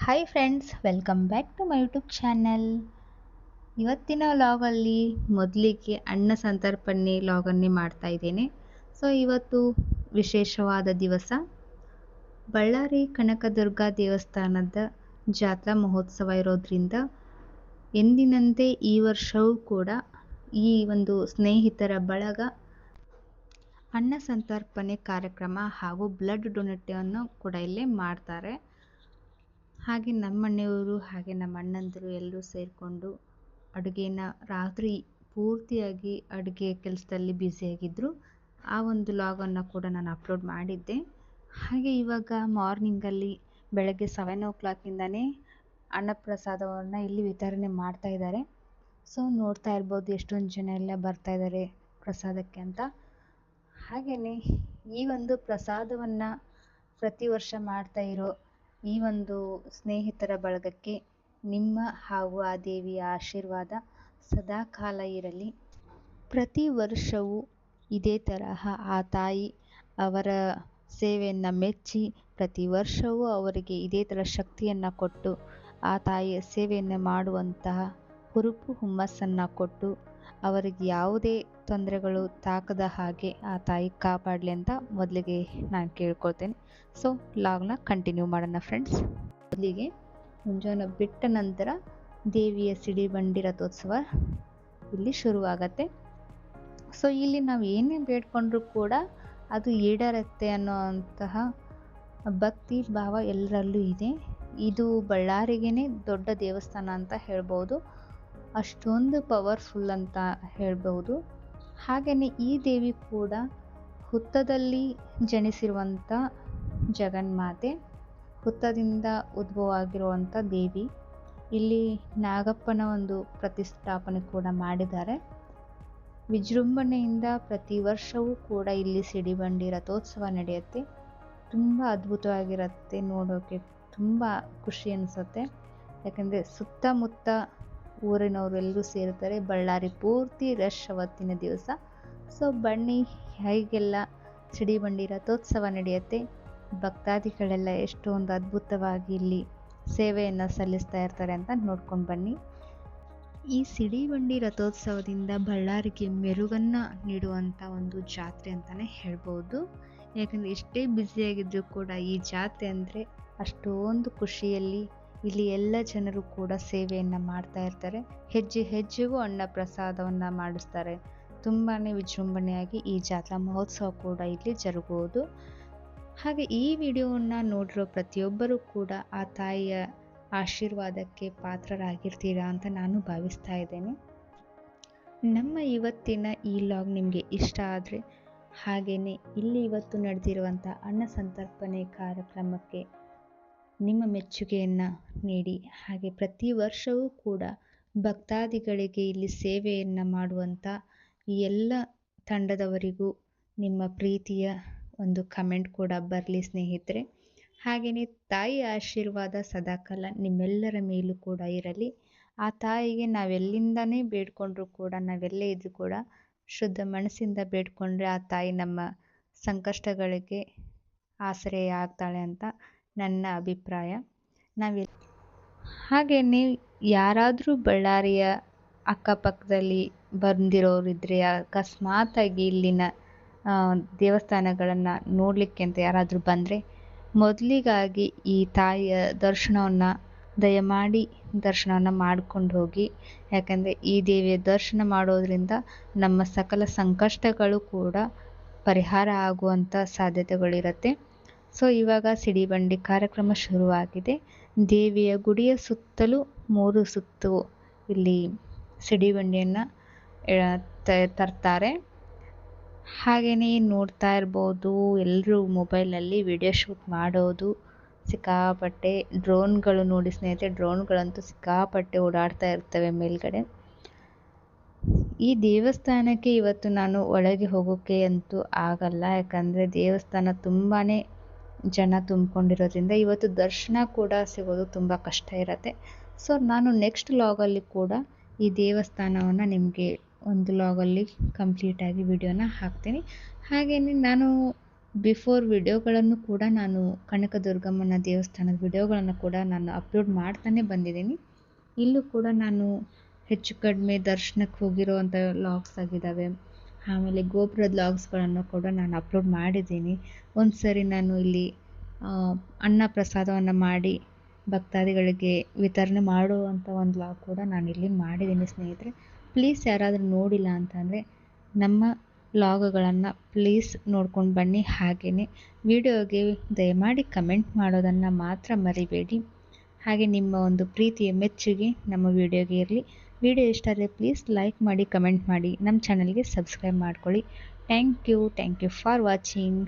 Hi friends, welcome back to my YouTube channel. ಇವತ್ತಿನ ಲಾಗಲ್ಲಿ ಮೊದಲಿಗೆ ಅನ್ನ ಸಂತರ್ಪಣೆ ಲಾಗನ್ನೇ ಮಾಡ್ತಾ ಇದ್ದೇನೆ. ಸೊ ಇವತ್ತು ವಿಶೇಷವಾದ ದಿವಸ. ಬಳ್ಳಾರಿ ಕನಕದುರ್ಗ ದೇವಸ್ಥಾನದ ಜಾತ್ರಾ ಮಹೋತ್ಸವ ಇರೋದ್ರಿಂದ ಎಂದಿನಂತೆ ಈ ವರ್ಷವೂ ಕೂಡ ಈ ಒಂದು ಸ್ನೇಹಿತರ ಬಳಗ ಅನ್ನ ಸಂತರ್ಪಣೆ ಕಾರ್ಯಕ್ರಮ ಹಾಗೂ ಬ್ಲಡ್ ಡೊನೇಟನ್ನು ಕೂಡ ಇಲ್ಲೇ ಮಾಡ್ತಾರೆ. ಹಾಗೆ ನಮ್ಮ ಮನೆಯವರು ಹಾಗೆ ನಮ್ಮ ಅಣ್ಣಂದಿರು ಎಲ್ಲರೂ ಸೇರಿಕೊಂಡು ಅಡುಗೆನ ರಾತ್ರಿ ಪೂರ್ತಿಯಾಗಿ ಅಡುಗೆ ಕೆಲಸದಲ್ಲಿ ಬ್ಯುಸಿಯಾಗಿದ್ದರು. ಆ ಒಂದು ಲಾಗನ್ನು ಕೂಡ ನಾನು ಅಪ್ಲೋಡ್ ಮಾಡಿದ್ದೆ. ಹಾಗೆ ಇವಾಗ ಮಾರ್ನಿಂಗಲ್ಲಿ ಬೆಳಗ್ಗೆ 7 o'clock ಅನ್ನಪ್ರಸಾದವನ್ನು ಇಲ್ಲಿ ವಿತರಣೆ ಮಾಡ್ತಾ ಇದ್ದಾರೆ. ಸೊ ನೋಡ್ತಾ ಇರ್ಬೋದು ಎಷ್ಟೊಂದು ಜನ ಎಲ್ಲ ಬರ್ತಾ ಇದ್ದಾರೆ ಪ್ರಸಾದಕ್ಕೆ ಅಂತ. ಹಾಗೆಯೇ ಈ ಒಂದು ಪ್ರಸಾದವನ್ನು ಪ್ರತಿ ವರ್ಷ ಮಾಡ್ತಾ ಇರೋ ಈ ಒಂದು ಸ್ನೇಹಿತರ ಬಳಗಕ್ಕೆ ನಿಮ್ಮ ಹಾಗೂ ಆ ದೇವಿಯ ಆಶೀರ್ವಾದ ಸದಾಕಾಲ ಇರಲಿ. ಪ್ರತಿ ವರ್ಷವೂ ಇದೇ ತರಹ ಆ ತಾಯಿ ಅವರ ಸೇವೆಯನ್ನು ಮೆಚ್ಚಿ ಪ್ರತಿ ವರ್ಷವೂ ಅವರಿಗೆ ಇದೇ ಥರ ಶಕ್ತಿಯನ್ನು ಕೊಟ್ಟು ಆ ತಾಯಿಯ ಸೇವೆಯನ್ನು ಮಾಡುವಂತಹ ಹುರುಪು ಹುಮ್ಮಸ್ಸನ್ನು ಕೊಟ್ಟು ಅವರಿಗೆ ಯಾವುದೇ ತೊಂದರೆಗಳು ತಾಕದ ಹಾಗೆ ಆ ತಾಯಿ ಕಾಪಾಡಲಿ ಅಂತ ಮೊದಲಿಗೆ ನಾನು ಕೇಳ್ಕೊಳ್ತೇನೆ. ಸೊ ಲಾಗ್ನ ಕಂಟಿನ್ಯೂ ಮಾಡೋಣ ಫ್ರೆಂಡ್ಸ್. ಮೊದಲಿಗೆ ಮುಂಜಾನೆ ಬಿಟ್ಟ ನಂತರ ದೇವಿಯ ಸಿಡಿಬಂಡಿ ರಥೋತ್ಸವ ಇಲ್ಲಿ ಶುರುವಾಗತ್ತೆ. ಸೊ ಇಲ್ಲಿ ನಾವು ಏನೇ ಬೇಡ್ಕೊಂಡ್ರೂ ಕೂಡ ಅದು ಈಡೇರುತ್ತೆ ಅನ್ನೋಂತಹ ಭಕ್ತಿ ಭಾವ ಎಲ್ಲರಲ್ಲೂ ಇದೆ. ಇದು ಬಳ್ಳಾರಿಗೇ ದೊಡ್ಡ ದೇವಸ್ಥಾನ ಅಂತ ಹೇಳ್ಬೋದು, ಅಷ್ಟೊಂದು ಪವರ್ಫುಲ್ ಅಂತ ಹೇಳ್ಬೋದು. ಹಾಗೆಯೇ ಈ ದೇವಿ ಕೂಡ ಹುತ್ತದಲ್ಲಿ ಜನಿಸಿರುವಂಥ ಜಗನ್ಮಾತೆ, ಹುತ್ತದಿಂದ ಉದ್ಭವ ಆಗಿರುವಂಥ ದೇವಿ. ಇಲ್ಲಿ ನಾಗಪ್ಪನ ಒಂದು ಪ್ರತಿಷ್ಠಾಪನೆ ಕೂಡ ಮಾಡಿದ್ದಾರೆ. ವಿಜೃಂಭಣೆಯಿಂದ ಪ್ರತಿ ವರ್ಷವೂ ಕೂಡ ಇಲ್ಲಿ ಸಿಡಿಬಂಡಿ ರಥೋತ್ಸವ ನಡೆಯುತ್ತೆ. ತುಂಬ ಅದ್ಭುತವಾಗಿರುತ್ತೆ, ನೋಡೋಕ್ಕೆ ತುಂಬ ಖುಷಿ ಅನಿಸುತ್ತೆ. ಯಾಕಂದರೆ ಸುತ್ತಮುತ್ತ ಊರಿನವರೆಲ್ಲರೂ ಸೇರ್ತಾರೆ. ಬಳ್ಳಾರಿ ಪೂರ್ತಿ ರಶ್ ಅವತ್ತಿನ ದಿವಸ. ಸೊ ಬನ್ನಿ ಹೇಗೆಲ್ಲ ಸಿಡಿಬಂಡಿ ರಥೋತ್ಸವ ನಡೆಯುತ್ತೆ, ಭಕ್ತಾದಿಗಳೆಲ್ಲ ಎಷ್ಟೊಂದು ಅದ್ಭುತವಾಗಿ ಇಲ್ಲಿ ಸೇವೆಯನ್ನು ಸಲ್ಲಿಸ್ತಾ ಇರ್ತಾರೆ ಅಂತ ನೋಡ್ಕೊಂಡು ಬನ್ನಿ. ಈ ಸಿಡಿಬಂಡಿ ರಥೋತ್ಸವದಿಂದ ಬಳ್ಳಾರಿಗೆ ಮೆರುಗನ್ನು ನೀಡುವಂಥ ಒಂದು ಜಾತ್ರೆ ಅಂತಲೇ ಹೇಳ್ಬೋದು. ಯಾಕಂದರೆ ಎಷ್ಟೇ ಬ್ಯುಸಿಯಾಗಿದ್ದರೂ ಕೂಡ ಈ ಜಾತ್ರೆ ಅಂದರೆ ಅಷ್ಟೊಂದು ಖುಷಿಯಲ್ಲಿ ಇಲ್ಲಿ ಎಲ್ಲ ಜನರು ಕೂಡ ಸೇವೆಯನ್ನು ಮಾಡ್ತಾ ಇರ್ತಾರೆ. ಹೆಜ್ಜೆ ಹೆಜ್ಜೆಗೂ ಅನ್ನ ಪ್ರಸಾದವನ್ನು ಮಾಡಿಸ್ತಾರೆ. ತುಂಬಾ ವಿಜೃಂಭಣೆಯಾಗಿ ಈ ಜಾತ್ರಾ ಮಹೋತ್ಸವ ಕೂಡ ಇಲ್ಲಿ ಜರುಗುವುದು. ಹಾಗೆ ಈ ವಿಡಿಯೋವನ್ನು ನೋಡಿರೋ ಪ್ರತಿಯೊಬ್ಬರೂ ಕೂಡ ಆ ತಾಯಿಯ ಆಶೀರ್ವಾದಕ್ಕೆ ಪಾತ್ರರಾಗಿರ್ತೀರಾ ಅಂತ ನಾನು ಭಾವಿಸ್ತಾ ಇದ್ದೇನೆ. ನಮ್ಮ ಇವತ್ತಿನ ಈ ಲಾಗ್ ನಿಮಗೆ ಇಷ್ಟ ಆದರೆ ಹಾಗೆಯೇ ಇಲ್ಲಿ ಇವತ್ತು ನಡೆದಿರುವಂಥ ಅನ್ನ ಸಂತರ್ಪಣೆ ಕಾರ್ಯಕ್ರಮಕ್ಕೆ ನಿಮ್ಮ ಮೆಚ್ಚುಗೆಯನ್ನು ನೀಡಿ, ಹಾಗೆ ಪ್ರತಿ ವರ್ಷವೂ ಕೂಡ ಭಕ್ತಾದಿಗಳಿಗೆ ಇಲ್ಲಿ ಸೇವೆಯನ್ನು ಮಾಡುವಂಥ ಈ ಎಲ್ಲ ತಂಡದವರಿಗೂ ನಿಮ್ಮ ಪ್ರೀತಿಯ ಒಂದು ಕಮೆಂಟ್ ಕೂಡ ಬರಲಿ ಸ್ನೇಹಿತರೆ. ಹಾಗೆಯೇ ತಾಯಿಯ ಆಶೀರ್ವಾದ ಸದಾಕಾಲ ನಿಮ್ಮೆಲ್ಲರ ಮೇಲೂ ಕೂಡ ಇರಲಿ. ಆ ತಾಯಿಗೆ ನಾವೆಲ್ಲಿಂದನೇ ಬೇಡ್ಕೊಂಡ್ರೂ ಕೂಡ, ನಾವೆಲ್ಲೇ ಇದ್ರೂ ಕೂಡ ಶುದ್ಧ ಮನಸ್ಸಿಂದ ಬೇಡ್ಕೊಂಡ್ರೆ ಆ ತಾಯಿ ನಮ್ಮ ಸಂಕಷ್ಟಗಳಿಗೆ ಆಶ್ರಯ ಆಗ್ತಾಳೆ ಅಂತ ನನ್ನ ಅಭಿಪ್ರಾಯ. ಹಾಗೆಯೇ ಯಾರಾದರೂ ಬಳ್ಳಾರಿಯ ಅಕ್ಕಪಕ್ಕದಲ್ಲಿ ಬಂದಿರೋರಿದ್ದರೆ, ಅಕಸ್ಮಾತಾಗಿ ಇಲ್ಲಿನ ದೇವಸ್ಥಾನಗಳನ್ನು ನೋಡಲಿಕ್ಕೆ ಅಂತ ಯಾರಾದರೂ ಬಂದರೆ ಮೊದಲಿಗಾಗಿ ಈ ತಾಯಿಯ ದರ್ಶನವನ್ನು ದಯಮಾಡಿ ದರ್ಶನವನ್ನು ಮಾಡ್ಕೊಂಡು ಹೋಗಿ. ಯಾಕಂದರೆ ಈ ದೇವಿಯ ದರ್ಶನ ಮಾಡೋದ್ರಿಂದ ನಮ್ಮ ಸಕಲ ಸಂಕಷ್ಟಗಳು ಕೂಡ ಪರಿಹಾರ ಆಗುವಂಥ ಸಾಧ್ಯತೆಗಳಿರುತ್ತೆ. ಸೊ ಇವಾಗ ಸಿಡಿಬಂಡಿ ಕಾರ್ಯಕ್ರಮ ಶುರುವಾಗಿದೆ. ದೇವಿಯ ಗುಡಿಯ ಸುತ್ತಲೂ 3 ಸುತ್ತು ಇಲ್ಲಿ ಸಿಡಿಬಂಡಿಯನ್ನು ತರ್ತಾರೆ. ಹಾಗೆಯೇ ನೋಡ್ತಾ ಇರ್ಬೋದು ಎಲ್ಲರೂ ಮೊಬೈಲಲ್ಲಿ ವಿಡಿಯೋ ಶೂಟ್ ಮಾಡೋದು ಸಿಕ್ಕಾಪಟ್ಟೆ. ಡ್ರೋನ್ಗಳು ನೋಡಿ ಸ್ನೇಹಿತರೆ, ಡ್ರೋನ್ಗಳಂತೂ ಸಿಕ್ಕಾಪಟ್ಟೆ ಓಡಾಡ್ತಾ ಇರ್ತವೆ ಮೇಲ್ಗಡೆ. ಈ ದೇವಸ್ಥಾನಕ್ಕೆ ಇವತ್ತು ನಾನು ಒಳಗೆ ಹೋಗೋಕ್ಕೆ ಅಂತೂ ಆಗಲ್ಲ, ಯಾಕಂದರೆ ದೇವಸ್ಥಾನ ತುಂಬಾ ಜನ ತುಂಬಿಕೊಂಡಿರೋದ್ರಿಂದ ಇವತ್ತು ದರ್ಶನ ಕೂಡ ಸಿಗೋದು ತುಂಬ ಕಷ್ಟ ಇರುತ್ತೆ. ಸೊ ನಾನು ನೆಕ್ಸ್ಟ್ ಲಾಗಲ್ಲಿ ಕೂಡ ಈ ದೇವಸ್ಥಾನವನ್ನು ನಿಮಗೆ ಒಂದು ಲಾಗಲ್ಲಿ ಕಂಪ್ಲೀಟಾಗಿ ವಿಡಿಯೋನ ಹಾಕ್ತೀನಿ. ಹಾಗೆಯೇ ನಾನು ಬಿಫೋರ್ ವಿಡಿಯೋಗಳನ್ನು ಕೂಡ ನಾನು ಕನಕದುರ್ಗಮ್ಮನ ದೇವಸ್ಥಾನದ ವಿಡಿಯೋಗಳನ್ನು ಕೂಡ ನಾನು ಅಪ್ಲೋಡ್ ಮಾಡ್ತಾನೆ ಬಂದಿದ್ದೀನಿ. ಇಲ್ಲೂ ಕೂಡ ನಾನು ಹೆಚ್ಚು ಕಡಿಮೆ ದರ್ಶನಕ್ಕೆ ಹೋಗಿರೋವಂಥ ವ್ಲಾಗ್ಸ್ ಆಗಿದ್ದಾವೆ. ಆಮೇಲೆ ಗೋಪುರದ ವ್ಲಾಗ್ಸ್ಗಳನ್ನು ಕೂಡ ನಾನು ಅಪ್ಲೋಡ್ ಮಾಡಿದ್ದೀನಿ. ಒಂದು ಸರಿ ನಾನು ಇಲ್ಲಿ ಅನ್ನ ಪ್ರಸಾದವನ್ನು ಮಾಡಿ ಭಕ್ತಾದಿಗಳಿಗೆ ವಿತರಣೆ ಮಾಡುವಂಥ ಒಂದು ವ್ಲಾಗ್ ಕೂಡ ನಾನಿಲ್ಲಿ ಮಾಡಿದ್ದೀನಿ ಸ್ನೇಹಿತರೆ. ಪ್ಲೀಸ್ ಯಾರಾದರೂ ನೋಡಿಲ್ಲ ಅಂತಂದರೆ ನಮ್ಮ ವ್ಲಾಗ್ಗಳನ್ನು ಪ್ಲೀಸ್ ನೋಡ್ಕೊಂಡು ಬನ್ನಿ. ಹಾಗೆಯೇ ವಿಡಿಯೋಗೆ ದಯಮಾಡಿ ಕಮೆಂಟ್ ಮಾಡೋದನ್ನು ಮಾತ್ರ ಮರಿಬೇಡಿ. ಹಾಗೆ ನಿಮ್ಮ ಒಂದು ಪ್ರೀತಿಯ ಮೆಚ್ಚುಗೆ ನಮ್ಮ ವಿಡಿಯೋಗೆ ಇರಲಿ. ವಿಡಿಯೋ ಇಷ್ಟ ಆದರೆ ಪ್ಲೀಸ್ ಲೈಕ್ ಮಾಡಿ, ಕಮೆಂಟ್ ಮಾಡಿ, ನಮ್ಮ ಚಾನಲ್ಗೆ ಸಬ್ಸ್ಕ್ರೈಬ್ ಮಾಡ್ಕೊಳ್ಳಿ. Thank you for watching.